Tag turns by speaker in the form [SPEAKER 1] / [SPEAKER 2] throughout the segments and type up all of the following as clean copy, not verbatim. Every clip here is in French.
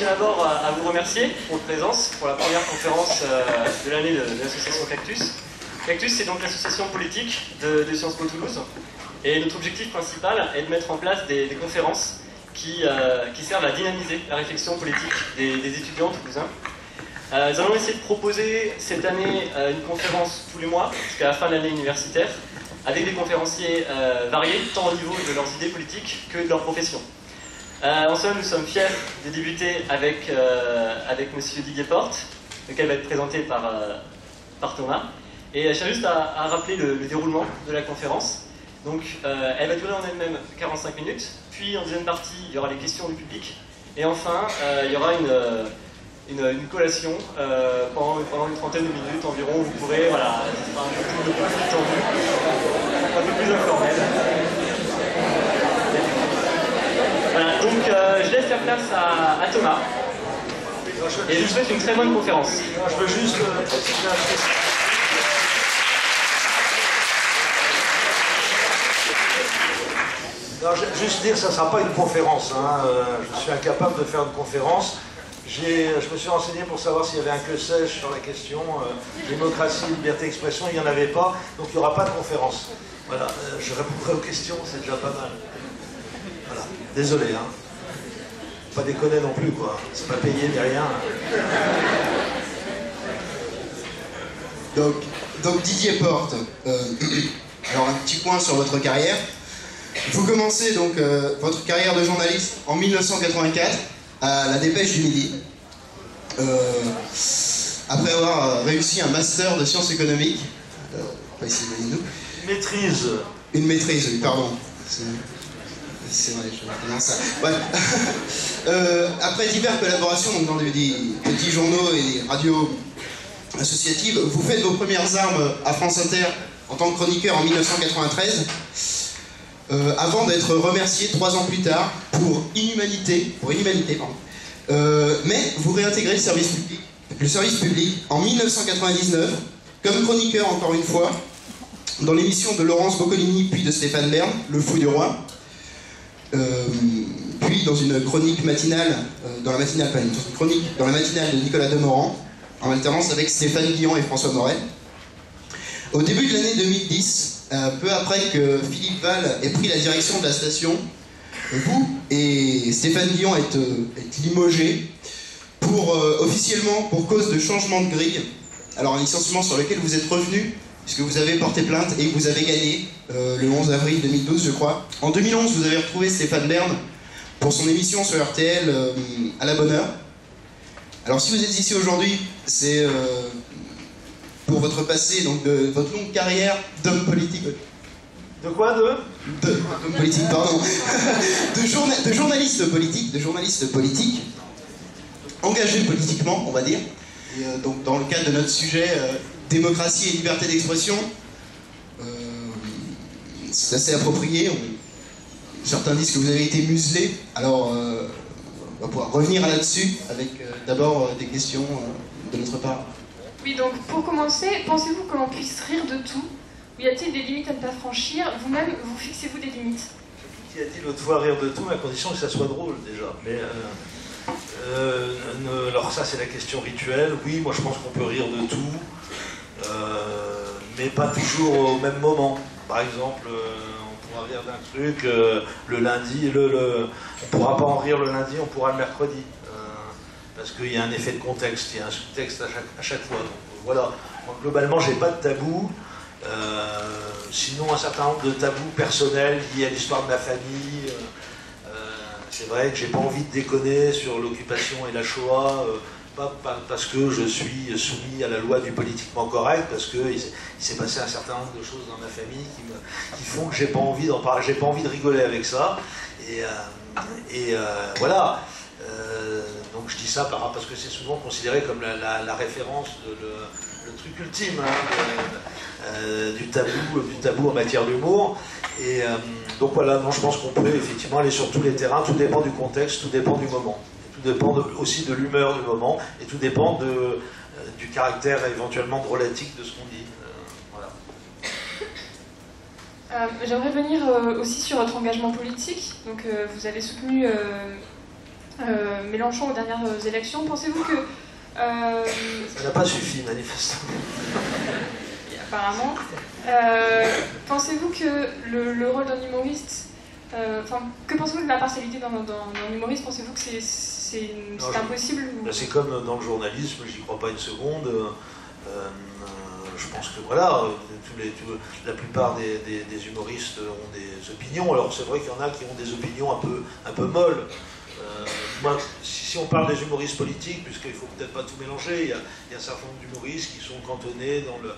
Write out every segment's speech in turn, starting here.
[SPEAKER 1] tiens d'abord à vous remercier pour votre présence pour la première conférence de l'année de l'association Cactus. Cactus, c'est donc l'association politique de Sciences Po Toulouse. Et notre objectif principal est de mettre en place des conférences qui servent à dynamiser la réflexion politique des étudiants toulousains. Nous allons essayer de proposer cette année une conférence tous les mois, jusqu'à la fin de l'année universitaire, avec des conférenciers variés, tant au niveau de leurs idées politiques que de leur profession. En somme, nous sommes fiers de débuter avec M. Didier Porte, lequel va être présenté par Thomas. Et je tiens juste à rappeler le déroulement de la conférence. Donc, elle va durer en elle-même 45 minutes, puis en deuxième partie, il y aura les questions du public, et enfin, il y aura une collation pendant une trentaine de minutes environ, où vous pourrez, voilà, ce sera un peu plus tendu, un peu plus informel. Voilà, donc je laisse la place à Thomas, et je vous souhaite une très bonne conférence.
[SPEAKER 2] Je veux juste alors, juste dire, ça ne sera pas une conférence. Hein. Je suis incapable de faire une conférence. Je me suis renseigné pour savoir s'il y avait un que sais-je sur la question. Démocratie, liberté d'expression, il n'y en avait pas. Donc il n'y aura pas de conférence. Voilà, je répondrai aux questions, c'est déjà pas mal. Voilà, désolé. Hein. Pas déconner non plus, quoi. C'est pas payé ni rien.
[SPEAKER 3] Donc Didier Porte, alors un petit point sur votre carrière. Vous commencez donc votre carrière de journaliste en 1984 à la Dépêche du Midi, après avoir réussi un master de sciences économiques. Pas ici, nous.
[SPEAKER 2] Maîtrise.
[SPEAKER 3] Une maîtrise, oui, pardon. C'est vrai, je commence ça. Ouais. Après diverses collaborations donc, dans des petits journaux et radios associatives, vous faites vos premières armes à France Inter en tant que chroniqueur en 1993. Avant d'être remercié 3 ans plus tard pour inhumanité, pardon. Mais vous réintégrez le service public en 1999, comme chroniqueur encore une fois, dans l'émission de Laurence Boccolini puis de Stéphane Bern, Le Fou du Roi, puis dans une chronique matinale, dans la matinale de Nicolas Demorand, en alternance avec Stéphane Guillon et François Morel. Au début de l'année 2010, peu après que Philippe Val ait pris la direction de la station, vous et Stéphane Guillon êtes limogés officiellement pour cause de changement de grille. Alors un licenciement sur lequel vous êtes revenu, puisque vous avez porté plainte et vous avez gagné le 11 avril 2012, je crois. En 2011, vous avez retrouvé Stéphane Bern pour son émission sur RTL à la bonne heure. Alors si vous êtes ici aujourd'hui, c'est pour votre passé, donc de votre longue carrière d'homme politique.
[SPEAKER 2] De quoi
[SPEAKER 3] d'homme politique, pardon. de journaliste politique, engagé politiquement, on va dire. Et donc dans le cadre de notre sujet démocratie et liberté d'expression, c'est assez approprié. Certains disent que vous avez été muselé, alors on va pouvoir revenir là-dessus avec d'abord des questions de notre part.
[SPEAKER 4] Oui, donc pour commencer, pensez-vous que l'on puisse rire de tout? Ou y a-t-il des limites à ne pas franchir? Vous-même, vous fixez-vous des limites?
[SPEAKER 2] Qui a dit l'autre fois rire de tout, à condition que ça soit drôle déjà. Mais alors ça c'est la question rituelle. Oui, moi je pense qu'on peut rire de tout, mais pas toujours au même moment. Par exemple, on pourra rire d'un truc le lundi, on pourra pas en rire le lundi, on pourra le mercredi. Parce qu'il y a un effet de contexte, il y a un sous-texte à chaque fois. Donc, voilà. Donc, globalement, j'ai pas de tabou. Sinon, un certain nombre de tabous personnels liés à l'histoire de ma famille. C'est vrai que j'ai pas envie de déconner sur l'occupation et la Shoah, pas parce que je suis soumis à la loi du politiquement correct, parce qu'il s'est passé un certain nombre de choses dans ma famille qui font que j'ai pas envie d'en parler, j'ai pas envie de rigoler avec ça. Et voilà. Donc je dis ça parce que c'est souvent considéré comme la référence, le truc ultime du tabou en matière d'humour. Et donc voilà, non, je pense qu'on peut effectivement aller sur tous les terrains, tout dépend du contexte, tout dépend du moment. Tout dépend aussi de l'humeur du moment, et tout dépend du caractère éventuellement drôlatique de ce qu'on dit. Voilà.
[SPEAKER 4] J'aimerais venir aussi sur votre engagement politique. Donc vous avez soutenu Mélenchon aux dernières élections. Pensez-vous que...
[SPEAKER 2] Ça n'a pas suffi, manifestement.
[SPEAKER 4] Apparemment. Pensez-vous que le rôle d'un humoriste... que pensez-vous de l'impartialité d'un humoriste? Pensez-vous que c'est impossible ou...
[SPEAKER 2] C'est comme dans le journalisme, j'y crois pas une seconde. Je pense que voilà, la plupart des humoristes ont des opinions. Alors c'est vrai qu'il y en a qui ont des opinions un peu molles. Moi, si on parle des humoristes politiques, puisqu'il ne faut peut-être pas tout mélanger, il y a un certain nombre d'humoristes qui sont cantonnés dans le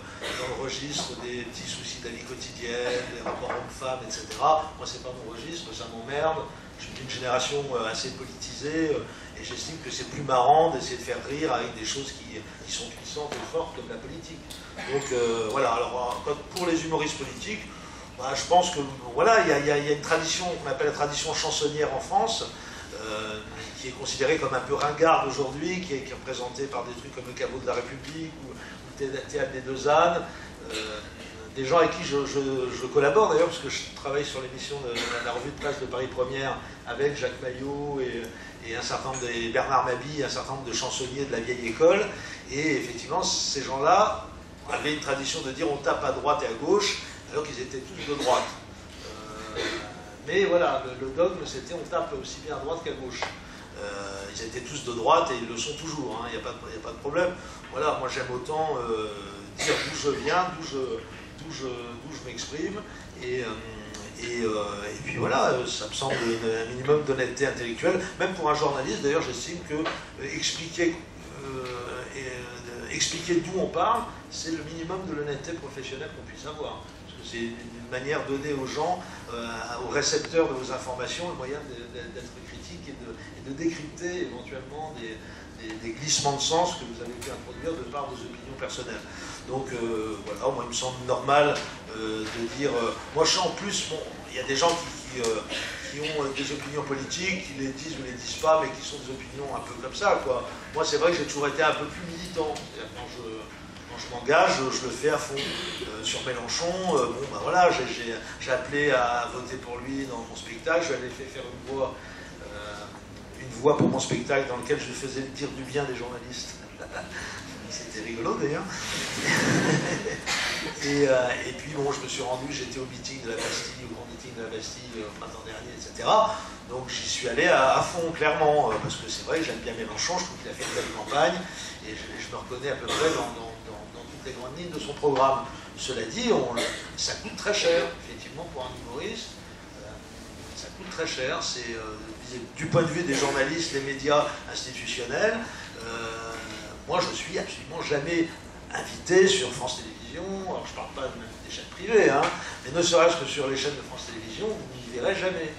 [SPEAKER 2] registre des petits soucis de la vie quotidienne, des rapports hommes-femmes, etc. Moi, c'est pas mon registre, ça m'emmerde. Je suis d'une génération assez politisée et j'estime que c'est plus marrant d'essayer de faire rire avec des choses qui sont puissantes et fortes comme la politique. Donc voilà, alors pour les humoristes politiques, bah, je pense que voilà, il y a une tradition qu'on appelle la tradition chansonnière en France, qui est considérée comme un peu ringarde aujourd'hui, qui est représentée par des trucs comme le Caveau de la République ou le Théâtre des Deux Ânes. Des gens avec qui je collabore d'ailleurs, parce que je travaille sur l'émission de la revue de presse de Paris Première avec Jacques Maillot et un certain nombre de Bernard Mabille, un certain nombre de chansonniers de la vieille école. Et effectivement, ces gens-là avaient une tradition de dire on tape à droite et à gauche, alors qu'ils étaient tous de droite. Mais voilà, le dogme c'était on tape aussi bien à droite qu'à gauche. Ils étaient tous de droite et ils le sont toujours, il n'y a pas de problème. Voilà, moi j'aime autant dire d'où je viens, d'où je m'exprime, et puis voilà, ça me semble un minimum d'honnêteté intellectuelle, même pour un journaliste. D'ailleurs, j'estime que expliquer d'où on parle, c'est le minimum de l'honnêteté professionnelle qu'on puisse avoir. Parce que c'est une manière donnée aux gens, aux récepteurs de vos informations, le moyen d'être critique et de décrypter éventuellement des glissements de sens que vous avez pu introduire de par vos opinions personnelles. Donc voilà, moi il me semble normal de dire... moi je sais en plus, bon, il y a des gens qui ont des opinions politiques, qui les disent ou les disent pas, mais qui sont des opinions un peu comme ça, quoi. Moi c'est vrai que j'ai toujours été un peu plus militant. Quand je m'engage, je le fais à fond. Sur Mélenchon, bon ben voilà, j'ai appelé à voter pour lui dans mon spectacle, je lui avais fait faire une voix pour mon spectacle dans lequel je faisais dire du bien des journalistes. C'était rigolo d'ailleurs. Et puis bon, je me suis rendu, j'étais au meeting de la Bastille, au grand meeting de la Bastille au printemps dernier, etc. Donc j'y suis allé à fond, clairement, parce que c'est vrai que j'aime bien Mélenchon, je trouve qu'il a fait une belle campagne, et je me reconnais à peu près dans toutes les grandes lignes de son programme. Cela dit, ça coûte très cher, effectivement, pour un humoriste. Ça coûte très cher, c'est du point de vue des journalistes, des médias institutionnels. Moi, je suis absolument jamais invité sur France Télévisions. Alors, je ne parle pas même des chaînes privées, mais ne serait-ce que sur les chaînes de France Télévisions, vous n'y verrez jamais.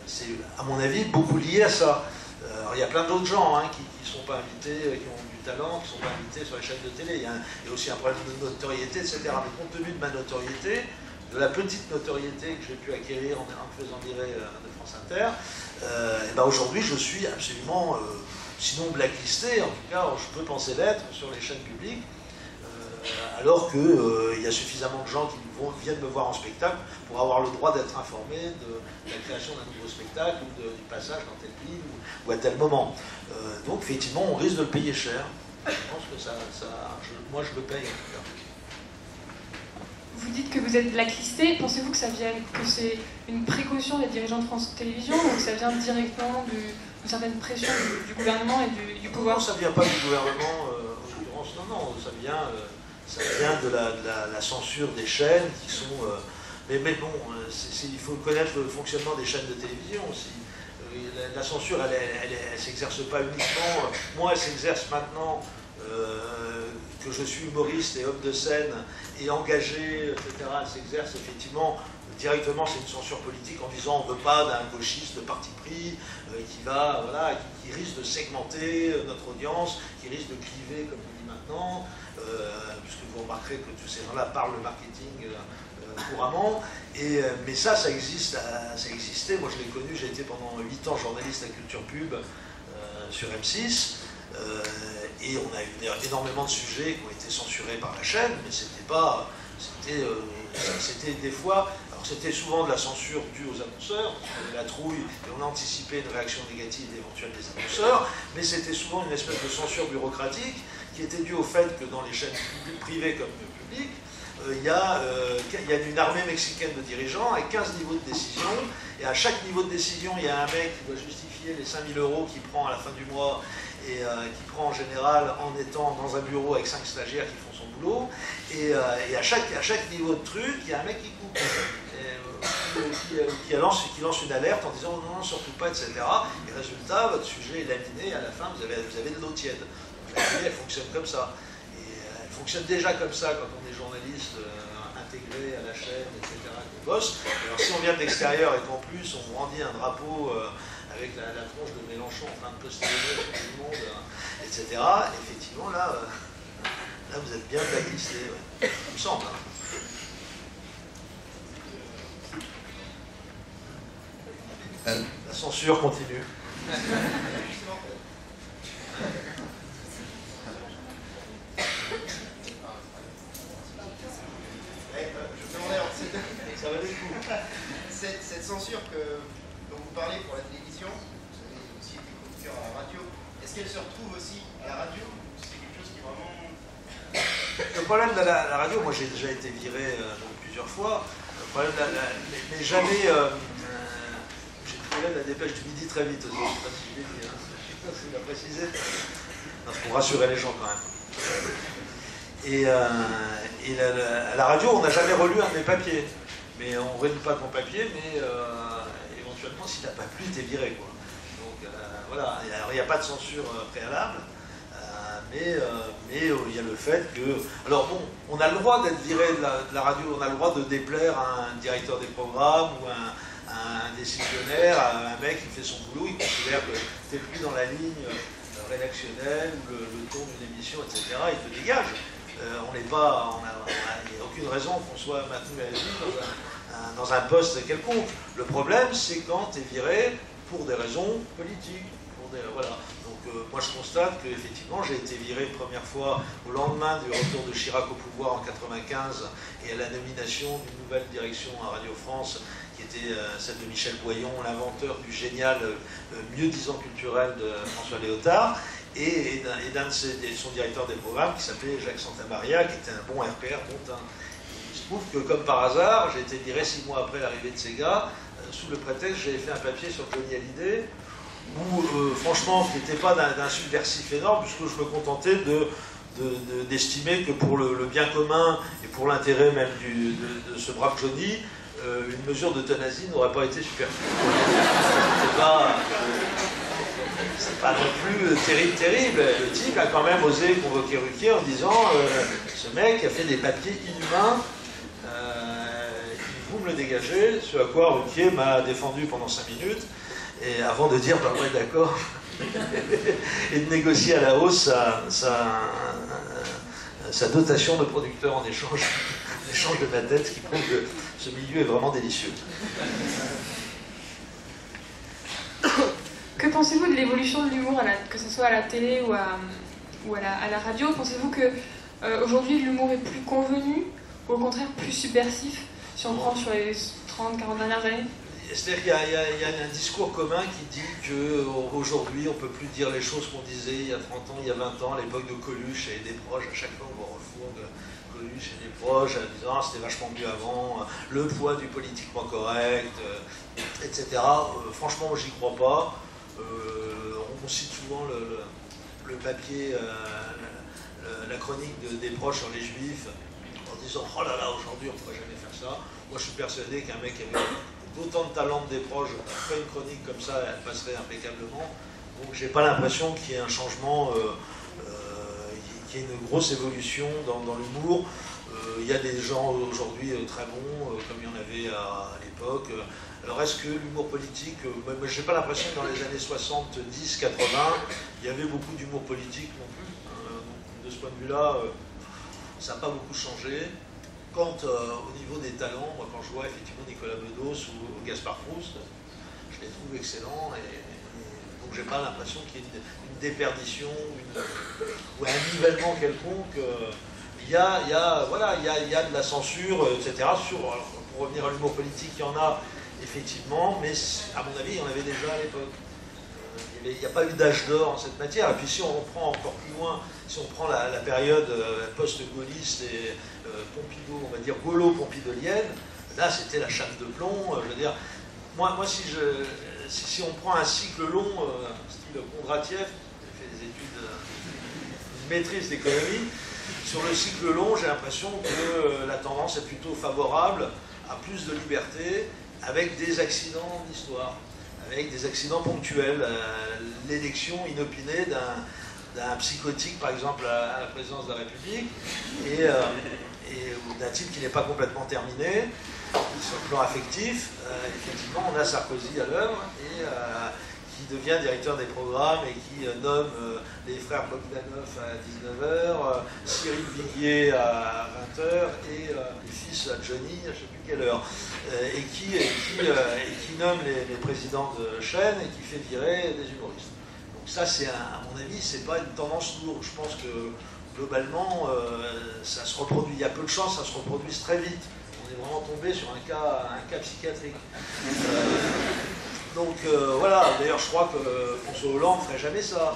[SPEAKER 2] C'est, à mon avis, beaucoup lié à ça. Alors, il y a plein d'autres gens qui ne sont pas invités, qui ont du talent, qui ne sont pas invités sur les chaînes de télé. Il y a aussi un problème de notoriété, etc. Mais compte tenu de ma notoriété, de la petite notoriété que j'ai pu acquérir en me faisant virer de France Inter, et ben aujourd'hui je suis absolument, sinon blacklisté, en tout cas je peux penser l'être sur les chaînes publiques, alors qu'il y a suffisamment de gens qui viennent me voir en spectacle pour avoir le droit d'être informés de la création d'un nouveau spectacle ou du passage dans telle ville ou à tel moment. Donc effectivement on risque de le payer cher. Je pense que moi je le paye en tout cas.
[SPEAKER 4] Vous dites que vous êtes blacklisté, pensez-vous que c'est une précaution des dirigeants de France Télévisions ou que ça vient directement d'une certaine pression du gouvernement et du pouvoir?
[SPEAKER 2] Non, ça ne vient pas du gouvernement, en l'occurrence, non, ça vient de la censure des chaînes qui sont... mais bon, il faut connaître le fonctionnement des chaînes de télévision aussi. La censure, elle s'exerce pas uniquement... moi, elle s'exerce maintenant... que je suis humoriste et homme de scène et engagé, etc., elle s'exerce effectivement directement, c'est une censure politique en disant on ne veut pas d'un gauchiste de parti pris qui risque de segmenter notre audience, qui risque de cliver, comme on dit maintenant, puisque vous remarquerez que tous ces gens-là parlent le marketing couramment, mais ça existait, moi je l'ai connu, j'ai été pendant 8 ans journaliste à Culture Pub sur M6, et on a eu énormément de sujets qui ont été censurés par la chaîne, mais c'était des fois... Alors c'était souvent de la censure due aux annonceurs, de la trouille, et on anticipait une réaction négative éventuelle des annonceurs, mais c'était souvent une espèce de censure bureaucratique qui était due au fait que dans les chaînes privées comme publiques, il y a une armée mexicaine de dirigeants avec 15 niveaux de décision, et à chaque niveau de décision, il y a un mec qui doit justifier les 5 000 € qu'il prend à la fin du mois, et qui prend en général en étant dans un bureau avec 5 stagiaires qui font son boulot, et à chaque niveau de truc, il y a un mec qui coupe, qui lance une alerte en disant non, surtout pas, etc. Et résultat, votre sujet est laminé, et à la fin, vous avez de l'eau tiède. Donc, la télé, elle fonctionne comme ça. Elle fonctionne déjà comme ça quand on est journaliste intégré à la chaîne, etc., qu'on bosse. Alors si on vient de l'extérieur et qu'en plus on brandit un drapeau avec la tronche de Mélenchon en train de postillonner sur tout le monde, etc., effectivement, là vous êtes bien blacklisté, ouais. Il me semble. Hein. La censure continue.
[SPEAKER 3] Ça va le coup. Cette censure dont vous parlez pour la télévision, vous avez aussi été conducteur à la radio, est-ce qu'elle se retrouve aussi à la radio? C'est quelque chose qui est vraiment...
[SPEAKER 2] Le problème de la radio, moi j'ai déjà été viré plusieurs fois, le problème mais jamais... j'ai trouvé la dépêche du midi très vite aussi, je ne sais pas si je l'ai dit, c'est à préciser. Non, pour rassurer les gens quand même. Et à la radio, on n'a jamais relu un de mes papiers. Mais on ne relit pas ton papier, mais éventuellement, s'il n'a pas plu, t'es viré, quoi. Donc voilà, il n'y a pas de censure préalable, mais il y a le fait que... Alors bon, on a le droit d'être viré de la radio, on a le droit de déplaire à un directeur des programmes ou à un décisionnaire, à un mec qui fait son boulot, il considère que tu n'es plus dans la ligne rédactionnelle ou le ton d'une émission, etc., il te dégage. On n'est pas, il n'y a aucune raison qu'on soit maintenu à la vie dans un poste quelconque. Le problème, c'est quand tu es viré pour des raisons politiques. Voilà. Donc moi je constate qu'effectivement j'ai été viré une première fois au lendemain du retour de Chirac au pouvoir en 1995 et à la nomination d'une nouvelle direction à Radio France qui était celle de Michel Boyon, l'inventeur du génial mieux-disant culturel de François Léotard. Et de son directeur des programmes qui s'appelait Jacques Santamaria, qui était un bon RPR, bon teint. Il se trouve que, comme par hasard, j'ai été viré 6 mois après l'arrivée de ces gars, sous le prétexte que j'avais fait un papier sur Johnny Hallyday, où, franchement, ce n'était pas d'un subversif énorme, puisque je me contentais d'estimer que pour le bien commun et pour l'intérêt même de ce brave Johnny, une mesure d'euthanasie n'aurait pas été superflue. C'est pas non plus terrible. Le type a quand même osé convoquer Ruquier en disant ce mec a fait des papiers inhumains, vous me le dégagez, ce à quoi Ruquier m'a défendu pendant 5 minutes, et avant de dire bah ouais d'accord, et de négocier à la hausse sa dotation de producteur en échange de ma tête, ce qui prouve que ce milieu est vraiment délicieux.
[SPEAKER 4] Que pensez-vous de l'évolution de l'humour, que ce soit à la télé ou à la radio? Pensez-vous que aujourd'hui l'humour est plus convenu ou au contraire plus subversif si on prend sur les 30-40 dernières années?
[SPEAKER 2] C'est-à-dire qu'il y a un discours commun qui dit qu'aujourd'hui on ne peut plus dire les choses qu'on disait il y a 30 ans, il y a 20 ans, à l'époque de Coluche et des proches, à chaque fois on refourgue Coluche et des proches en disant ah, c'était vachement mieux avant, le poids du politiquement correct, etc. Franchement, j'y crois pas. On cite souvent le papier, la chronique des proches sur les juifs, en disant oh là là, aujourd'hui on ne pourrait jamais faire ça. Moi je suis persuadé qu'un mec avec autant de talent des proches ferait une chronique comme ça, elle passerait impeccablement. Donc j'ai pas l'impression qu'il y ait un changement, qu'il y ait une grosse évolution dans l'humour. Il y a des gens aujourd'hui très bons, comme il y en avait à l'époque. Alors est-ce que l'humour politique, moi j'ai pas l'impression que dans les années 70, 80, il y avait beaucoup d'humour politique non plus. De ce point de vue-là, ça n'a pas beaucoup changé. Quant au niveau des talents, moi quand je vois effectivement Nicolas Bedos ou Gaspard Proust, je les trouve excellents donc j'ai pas l'impression qu'il y ait une déperdition ou un nivellement quelconque. Il y a de la censure, etc. Pour pour revenir à l'humour politique, il y en a effectivement, mais à mon avis, il y en avait déjà à l'époque. Il n'y a pas eu d'âge d'or en cette matière. Et puis si on prend encore plus loin, si on prend la période post-gaulliste et Pompidou, on va dire gaulo-pompidolienne, là c'était la chape de plomb. Je veux dire, moi si on prend un cycle long, style Kondratiev, j'ai fait des études, une maîtrise d'économie, sur le cycle long, j'ai l'impression que la tendance est plutôt favorable à plus de liberté, avec des accidents d'histoire, avec des accidents ponctuels. L'élection inopinée d'un psychotique, par exemple, à la présidence de la République, ou d'un type qui n'est pas complètement terminé, sur le plan affectif. Effectivement, on a Sarkozy à l'œuvre, et qui devient directeur des programmes et qui nomme les frères Bogdanov à 19h, Cyril Viguier à 20h et les fils à Johnny à je ne sais plus quelle heure, et qui nomme les présidents de chaîne et qui fait virer des humoristes. Donc ça, à mon avis, c'est pas une tendance lourde. Je pense que globalement, ça se reproduit. Il y a peu de chances, ça se reproduise très vite. On est vraiment tombé sur un cas psychiatrique. Donc voilà, d'ailleurs je crois que François Hollande ne ferait jamais ça,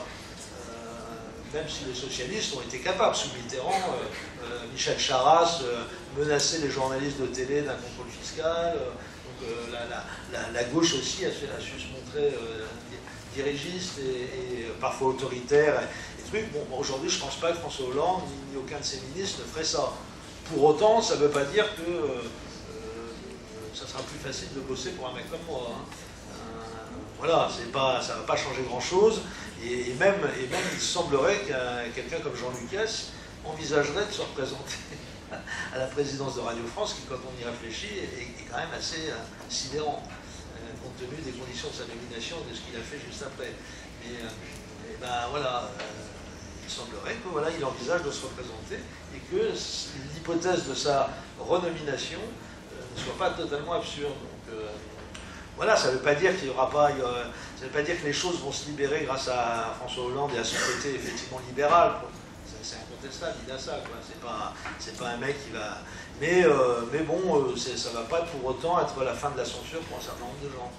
[SPEAKER 2] même si les socialistes ont été capables. Sous Mitterrand, Michel Charasse menaçait les journalistes de télé d'un contrôle fiscal, donc la gauche aussi a su se montrer dirigiste et parfois autoritaire et trucs. Bon, aujourd'hui je ne pense pas que François Hollande ni aucun de ses ministres ne ferait ça. Pour autant, ça ne veut pas dire que ça sera plus facile de bosser pour un mec comme moi. Hein. Voilà, ça ne va pas changer grand-chose, et même il semblerait qu'un quelqu'un comme Jean Lucas envisagerait de se représenter à la présidence de Radio France, qui, quand on y réfléchit, est quand même assez sidérant, compte tenu des conditions de sa nomination et de ce qu'il a fait juste après. Mais ben voilà, il semblerait que voilà, il envisage de se représenter, et que l'hypothèse de sa renomination ne soit pas totalement absurde. Donc, voilà, ça ne veut pas dire qu'il y aura pas, ça ne veut pas dire que les choses vont se libérer grâce à François Hollande et à son côté effectivement libéral. C'est incontestable, il a ça, quoi. C'est pas un mec qui va. Mais bon, ça ne va pas pour autant être la fin de la censure pour un certain nombre de gens.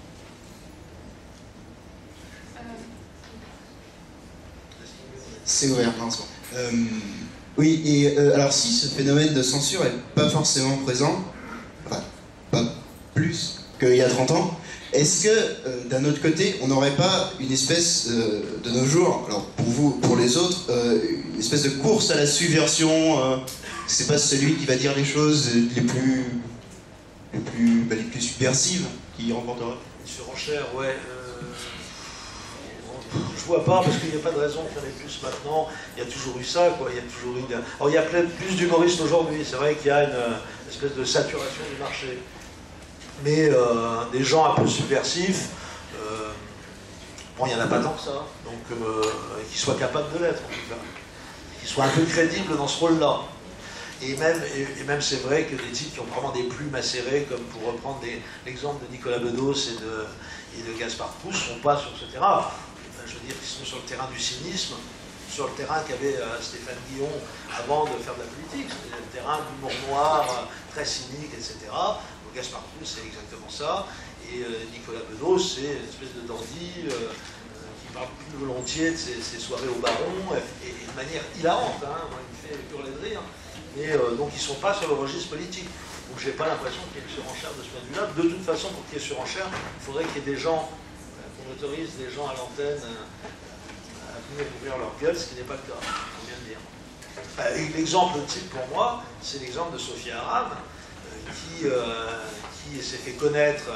[SPEAKER 3] C'est ouvert, Vincent. Oui, et alors si ce phénomène de censure n'est pas forcément présent, enfin, pas plus qu'il y a 30 ans, est-ce que, d'un autre côté, on n'aurait pas une espèce, de nos jours, alors pour vous, pour les autres, une espèce de course à la subversion, c'est pas celui qui va dire les choses les plus subversives qui remportera?
[SPEAKER 2] Une surenchère, ouais. Je vois pas, parce qu'il n'y a pas de raison qu'il y en ait plus maintenant. Il y a toujours eu ça, quoi. Il y a toujours eu. Alors, il y a plus d'humoristes aujourd'hui. C'est vrai qu'il y a une espèce de saturation du marché. Mais des gens un peu subversifs, bon, il n'y en a pas tant que ça. Donc, qu'ils soient capables de l'être, en tout cas. Qu'ils soient un peu crédibles dans ce rôle-là. Et même c'est vrai que des types qui ont vraiment des plumes acérées, comme pour reprendre l'exemple de Nicolas Bedos et de Gaspard Proust, ne sont pas sur ce terrain. Je veux dire qu'ils sont sur le terrain du cynisme, sur le terrain qu'avait Stéphane Guillon avant de faire de la politique, c'est le terrain d'humour noir, très cynique, etc. Donc Gaspard Proust, c'est exactement ça. Et Nicolas Bedos, c'est une espèce de dandy qui parle plus volontiers de ses soirées au Baron, et de manière hilarante, hein, il me fait hurler de rire. Mais donc ils ne sont pas sur le registre politique. Donc je n'ai pas l'impression qu'il y ait une surenchère de ce point de vue-là. De toute façon, pour qu'il y ait surenchère, il faudrait qu'il y ait des gens, qu'on autorise des gens à l'antenne à venir ouvrir leur gueule, ce qui n'est pas le cas, on vient de dire. L'exemple type pour moi, c'est l'exemple de Sophia Aram, qui s'est fait connaître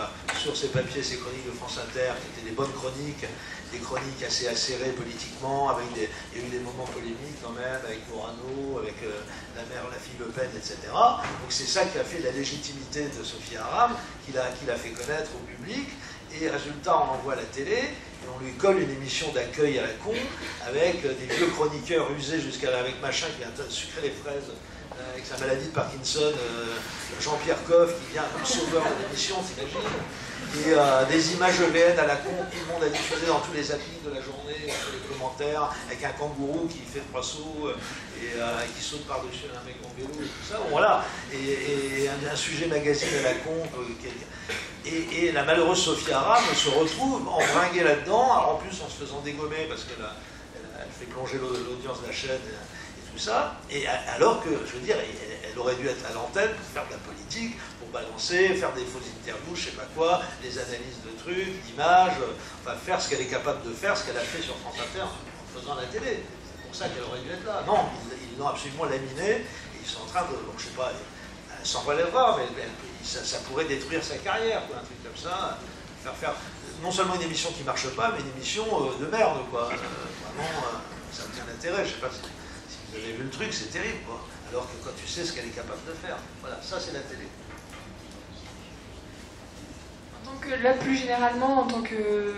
[SPEAKER 2] sur ses papiers, ses chroniques de France Inter, qui étaient des bonnes chroniques, des chroniques assez acérées politiquement, il y a eu des moments polémiques quand même, avec Morano, avec la fille Le Pen, etc. Donc c'est ça qui a fait la légitimité de Sophia Aram, qu'il a fait connaître au public, et résultat, on l'envoie à la télé, et on lui colle une émission d'accueil à la con, avec des vieux chroniqueurs usés avec machin qui vient sucrer les fraises avec sa maladie de Parkinson, Jean-Pierre Coff qui vient comme sauveur de l'émission, t'imagines? Et des images EVN à la con, tout le monde a diffusé dans tous les applis de la journée, sur les commentaires, avec un kangourou qui fait 3 sauts et qui saute par-dessus un mec en vélo et tout ça. Bon, voilà. Et un sujet magazine à la con. Et la malheureuse Sophie Aram se retrouve embringuée là-dedans, en plus en se faisant dégommer parce qu'elle elle fait plonger l'audience de la chaîne et tout ça. Et alors que, je veux dire, elle aurait dû être à l'antenne pour faire de la politique, pour balancer, faire des fausses interviews, je sais pas quoi, des analyses de trucs, d'images, enfin faire ce qu'elle est capable de faire, ce qu'elle a fait sur France Inter en faisant la télé. C'est pour ça qu'elle aurait dû être là. Non, ils l'ont absolument laminée et ils sont en train de, donc, je sais pas, elle s'en relèvera, mais ça pourrait détruire sa carrière, quoi, un truc comme ça, faire non seulement une émission qui marche pas, mais une émission de merde, quoi. Vraiment, ça n'a aucun intérêt. Je sais pas si vous avez vu le truc, c'est terrible, quoi. Alors que quand tu sais ce qu'elle est capable de faire, voilà, ça c'est la télé.
[SPEAKER 4] Donc là, plus généralement, en tant que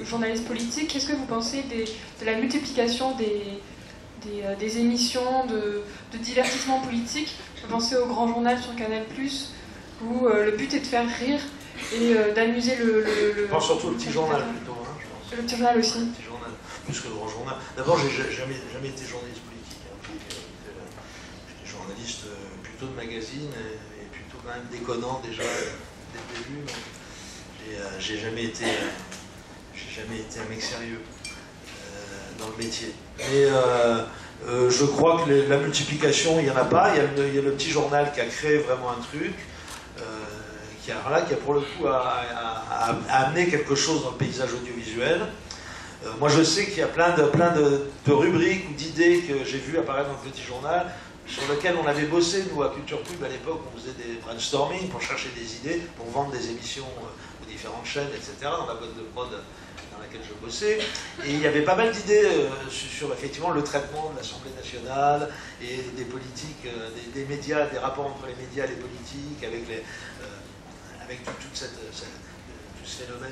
[SPEAKER 4] journaliste politique, qu'est-ce que vous pensez de la multiplication des émissions de divertissement politique? Vous pensez au Grand Journal sur Canal+, où le but est de faire rire et d'amuser le...
[SPEAKER 2] Je pense surtout au Petit Journal plutôt, hein, je pense.
[SPEAKER 4] Le Petit Journal aussi.
[SPEAKER 2] Le Petit Journal, plus que le Grand Journal. D'abord, j'ai jamais été journaliste politique. Hein. J'étais journaliste plutôt de magazine et plutôt quand même déconnant déjà dès le début. J'ai jamais été un mec sérieux dans le métier. Mais je crois que la multiplication, il n'y en a pas. Il y a le Petit Journal qui a créé vraiment un truc, qui a pour le coup amené quelque chose dans le paysage audiovisuel. Moi je sais qu'il y a plein de rubriques ou d'idées que j'ai vues apparaître dans le Petit Journal, sur lesquelles on avait bossé, nous, à Culture Pub, à l'époque, on faisait des brainstorming pour chercher des idées, pour vendre des émissions aux différentes chaînes, etc., dans la boîte de prod dans laquelle je bossais. Et il y avait pas mal d'idées sur effectivement le traitement de l'Assemblée nationale et des politiques, des médias, des rapports entre les médias et les politiques, avec tout ce phénomène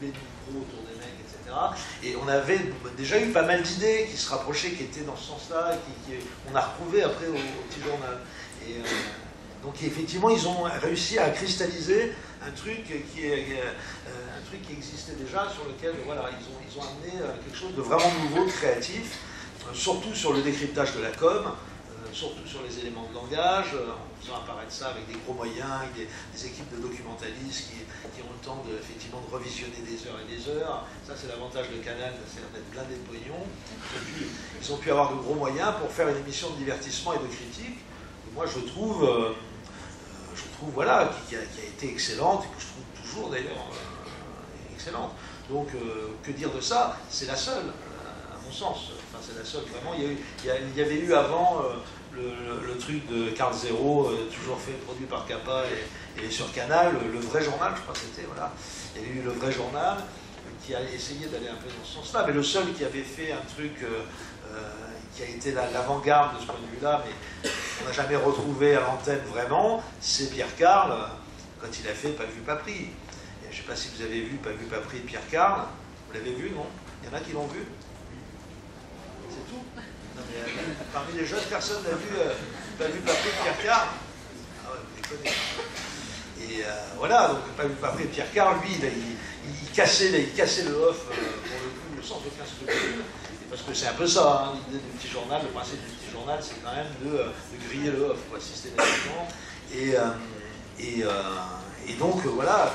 [SPEAKER 2] de micro autour des mecs, etc. Et on avait déjà eu pas mal d'idées qui se rapprochaient, qui étaient dans ce sens-là, qu'on a retrouvé après au Petit Journal. Et donc effectivement, ils ont réussi à cristalliser un truc qui existait déjà, sur lequel voilà, ils ont amené quelque chose de vraiment nouveau, créatif, surtout sur le décryptage de la com, surtout sur les éléments de langage, en faisant apparaître ça avec des gros moyens, avec des équipes de documentalistes qui ont le temps effectivement de revisionner des heures et des heures. Ça, c'est l'avantage de Canal, c'est d'être blindé de pognon. Ils ont pu avoir de gros moyens pour faire une émission de divertissement et de critique. Et moi, je trouve voilà, qui a été excellente, et que je trouve toujours d'ailleurs excellente. Donc, que dire de ça? C'est la seule, à mon sens. Enfin, c'est la seule, vraiment. Il y avait eu avant le truc de Carl Zero, toujours fait, produit par Kappa et sur Canal, le vrai journal, je crois que c'était, voilà. Il y a eu le vrai journal qui a essayé d'aller un peu dans ce sens-là, mais le seul qui avait fait un truc qui a été l'avant-garde de ce point de vue-là, mais on n'a jamais retrouvé à l'antenne vraiment, c'est Pierre Carl, quand il a fait Pas vu, pas pris. Et je ne sais pas si vous avez vu Pas vu, pas pris de Pierre Carl. Vous l'avez vu, non? Il y en a qui l'ont vu? C'est tout? Non, mais, parmi les jeunes, personne n'a vu Pas vu, pas pris de Pierre Carl. Ah ouais, vous les connaissez. Et voilà, donc Pas vu, pas pris de Pierre Carl, lui, il cassait le off, pour le coup, sans aucun scrupule. Parce que c'est un peu ça, hein, l'idée du Petit Journal, le principe du Petit Journal, c'est quand même de griller le off, quoi, systématiquement. Et donc, voilà,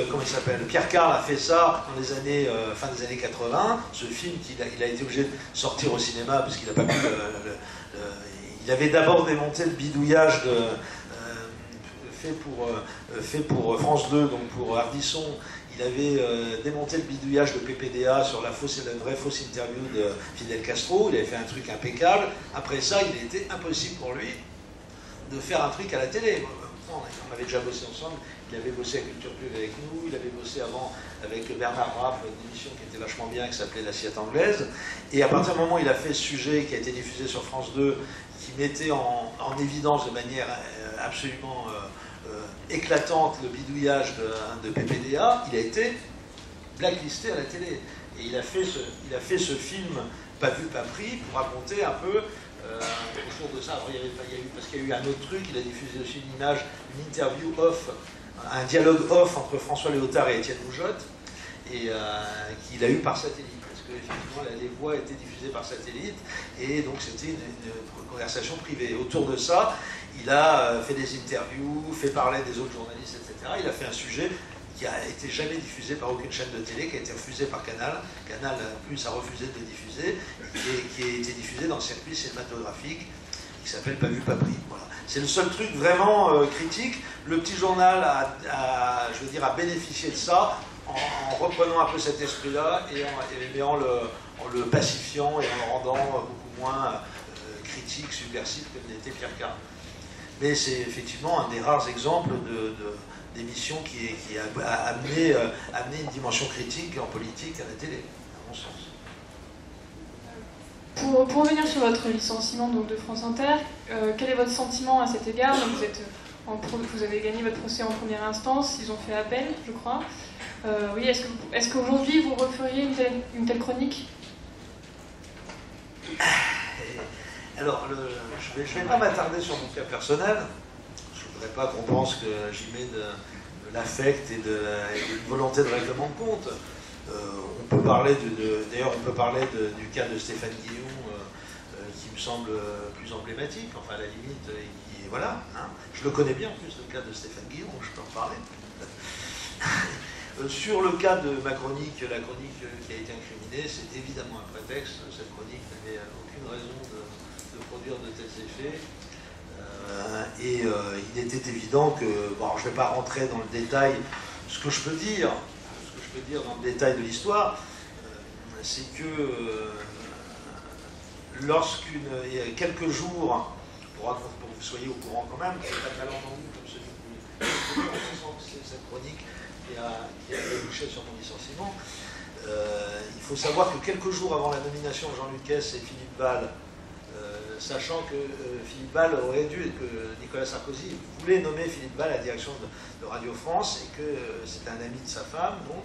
[SPEAKER 2] comment il s'appelle, Pierre Carl a fait ça dans les années, fin des années 80, ce film il a été obligé de sortir au cinéma parce qu'il n'a pas pu... il avait d'abord démonté le bidouillage fait pour France 2, donc pour Ardisson. Il avait démonté le bidouillage de PPDA sur la vraie fausse interview de Fidel Castro. Il avait fait un truc impeccable. Après ça, il était impossible pour lui de faire un truc à la télé. On avait déjà bossé ensemble. Il avait bossé à Culture Pub avec nous. Il avait bossé avant avec Bernard Rapp, une émission qui était vachement bien, qui s'appelait L'Assiette Anglaise. Et à partir du moment où il a fait ce sujet qui a été diffusé sur France 2, qui mettait en évidence de manière absolument... éclatante le bidouillage de PPDA, il a été blacklisté à la télé. Et il a fait ce film Pas vu, pas pris pour raconter un peu autour de ça. Alors, parce qu'il y a eu un autre truc, il a diffusé aussi une image, une interview off, un dialogue off entre François Léotard et Étienne Moujotte, et qu'il a eu par satellite. Parce que effectivement, les voix étaient diffusées par satellite, et donc c'était une conversation privée. Autour de ça, il a fait des interviews, fait parler des autres journalistes, etc. Il a fait un sujet qui n'a été jamais diffusé par aucune chaîne de télé, qui a été refusé par Canal. Canal, en plus, a refusé de le diffuser, et qui a été diffusé dans le circuit cinématographique, qui s'appelle Pas vu, pas pris. Voilà. C'est le seul truc vraiment critique. Le petit journal a bénéficié de ça, en reprenant un peu cet esprit-là, et en le pacifiant, et en le rendant beaucoup moins critique, subversif, que l'était Pierre Carme. Mais c'est effectivement un des rares exemples d'émission qui a amené une dimension critique en politique à la télé, à mon sens.
[SPEAKER 4] Pour revenir sur votre licenciement donc, de France Inter, quel est votre sentiment à cet égard? Vous avez gagné votre procès en première instance, ils ont fait appel, je crois. Oui, est-ce qu'aujourd'hui vous referiez une telle chronique?
[SPEAKER 2] Alors, je vais pas m'attarder sur mon cas personnel. Je ne voudrais pas qu'on pense que j'y mets de l'affect et d'une volonté de règlement de compte. On peut parler d'ailleurs, on peut parler du cas de Stéphane Guillon, qui me semble plus emblématique. Enfin, à la limite, voilà. Hein. Je le connais bien en plus, le cas de Stéphane Guillon, je peux en parler. Sur le cas de ma chronique, la chronique qui a été incriminée, c'est évidemment un prétexte. Cette chronique n'avait aucune raison de produire de tels effets. Il était évident que, bon, je ne vais pas rentrer dans le détail, ce que je peux dire dans le détail de l'histoire, c'est que il y a quelques jours, pour que vous soyez au courant quand même, qu'il n'y ait pas de malentendu comme celui que c'est cette chronique qui a débouché sur mon licenciement. Il faut savoir que quelques jours avant la nomination de Jean-Luc Hess et Philippe Ball, sachant que Philippe Ball aurait dû, et que Nicolas Sarkozy voulait nommer Philippe Ball à la direction de Radio France, et que c'était un ami de sa femme, donc,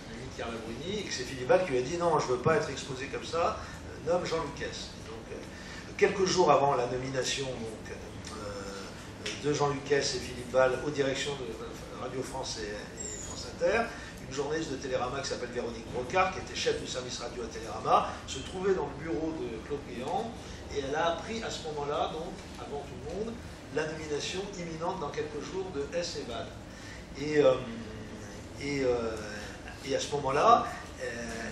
[SPEAKER 2] un ami de Carla Bruni, et que c'est Philippe Ball qui lui a dit non, je ne veux pas être exposé comme ça, nomme Jean-Luc Hess. Donc, quelques jours avant la nomination de Jean-Luc Hess et Philippe Ball aux directions de Radio France et France Inter, une journaliste de Télérama qui s'appelle Véronique Brocard, qui était chef du service radio à Télérama, se trouvait dans le bureau de Claude Guéant, et elle a appris à ce moment-là, donc, avant tout le monde, la nomination imminente dans quelques jours de Hess et Ball. Et à ce moment-là,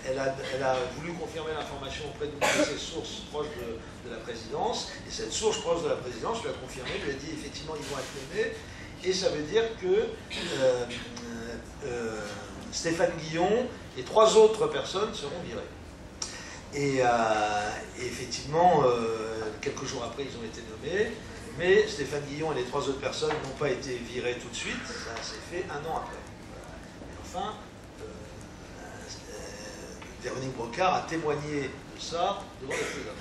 [SPEAKER 2] elle a voulu confirmer l'information auprès d'une de ses sources proches de la présidence, et cette source proche de la présidence lui a confirmé, lui a dit effectivement ils vont être nommés, et ça veut dire que Stéphane Guillon et 3 autres personnes seront virées. Et effectivement, quelques jours après, ils ont été nommés, mais Stéphane Guillon et les 3 autres personnes n'ont pas été virées tout de suite, ça s'est fait 1 an après. Et enfin, Véronique Brocard a témoigné de ça devant le président,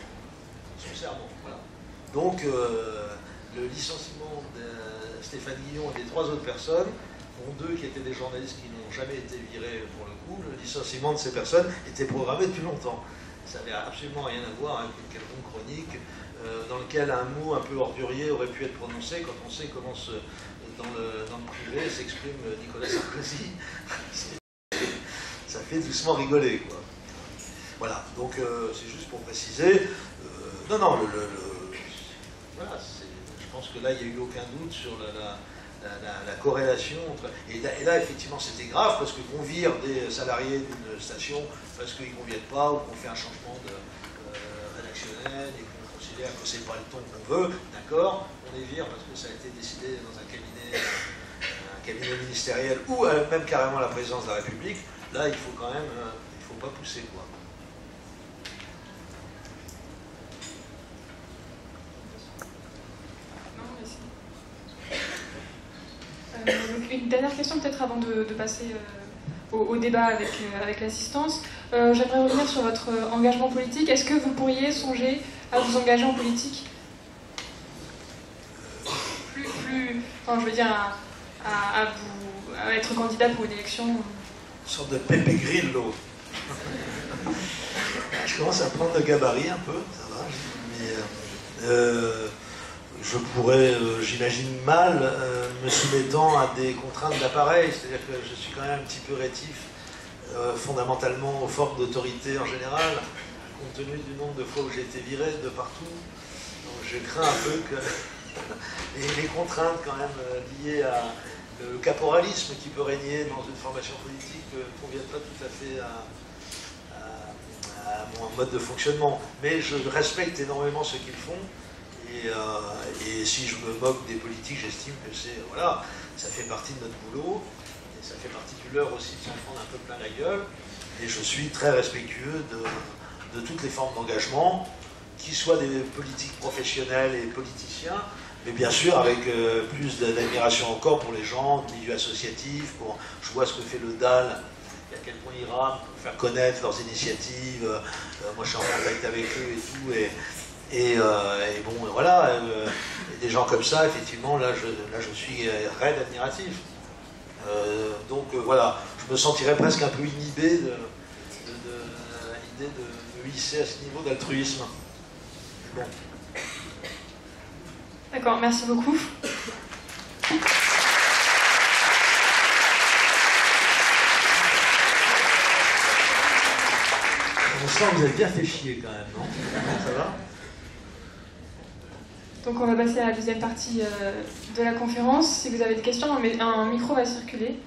[SPEAKER 2] son serment. Voilà. Donc, le licenciement de Stéphane Guillon et des 3 autres personnes, dont 2 qui étaient des journalistes qui n'ont jamais été virés pour le coup, le licenciement de ces personnes était programmé depuis longtemps. Ça n'avait absolument rien à voir avec une quelconque chronique dans laquelle un mot un peu ordurier aurait pu être prononcé quand on sait comment dans le privé s'exprime Nicolas Sarkozy. Ça fait doucement rigoler, quoi. Voilà, donc c'est juste pour préciser. Non, voilà, je pense que là, il n'y a eu aucun doute sur la corrélation entre... Et là, effectivement, c'était grave, parce qu'on vire des salariés d'une station parce qu'ils ne conviennent pas, ou qu'on fait un changement rédactionnel, et qu'on considère que ce n'est pas le ton qu'on veut, d'accord, on les vire parce que ça a été décidé dans un cabinet ministériel, ou même carrément à la présidence de la République. Là, il faut quand même, il ne faut pas pousser, quoi.
[SPEAKER 4] Une dernière question peut-être avant de passer au débat avec l'assistance. J'aimerais revenir sur votre engagement politique. Est-ce que vous pourriez songer à vous engager en politique enfin, je veux dire, à être candidat pour une élection?
[SPEAKER 2] Une sorte de Pepe Grillo. Je commence à prendre le gabarit un peu, ça va, mais Je pourrais, j'imagine mal, me soumettant à des contraintes d'appareil, c'est-à-dire que je suis quand même un petit peu rétif fondamentalement aux formes d'autorité en général, compte tenu du nombre de fois où j'ai été viré de partout. Donc je crains un peu que les contraintes quand même liées à le caporalisme qui peut régner dans une formation politique ne conviennent pas tout à fait à mon mode de fonctionnement. Mais je respecte énormément ce qu'ils font. Et si je me moque des politiques, j'estime que voilà, ça fait partie de notre boulot, et ça fait partie du leur aussi de s'en prendre un peu plein la gueule. Et je suis très respectueux de toutes les formes d'engagement, qu'ils soient des politiques professionnels et politiciens, mais bien sûr avec plus d'admiration encore pour les gens du milieu associatif. Je vois ce que fait le DAL, et à quel point ils rament pour faire connaître leurs initiatives. Moi je suis en contact avec eux et tout. Et bon, voilà, et des gens comme ça, effectivement, là je suis raide admiratif. Donc voilà, je me sentirais presque un peu inhibé de l'idée de me hisser à ce niveau d'altruisme. Bon.
[SPEAKER 4] D'accord, merci beaucoup.
[SPEAKER 2] On sent que vous avez bien fait chier quand même, non? Ça va?
[SPEAKER 4] Donc on va passer à la deuxième partie de la conférence. Si vous avez des questions, un micro va circuler.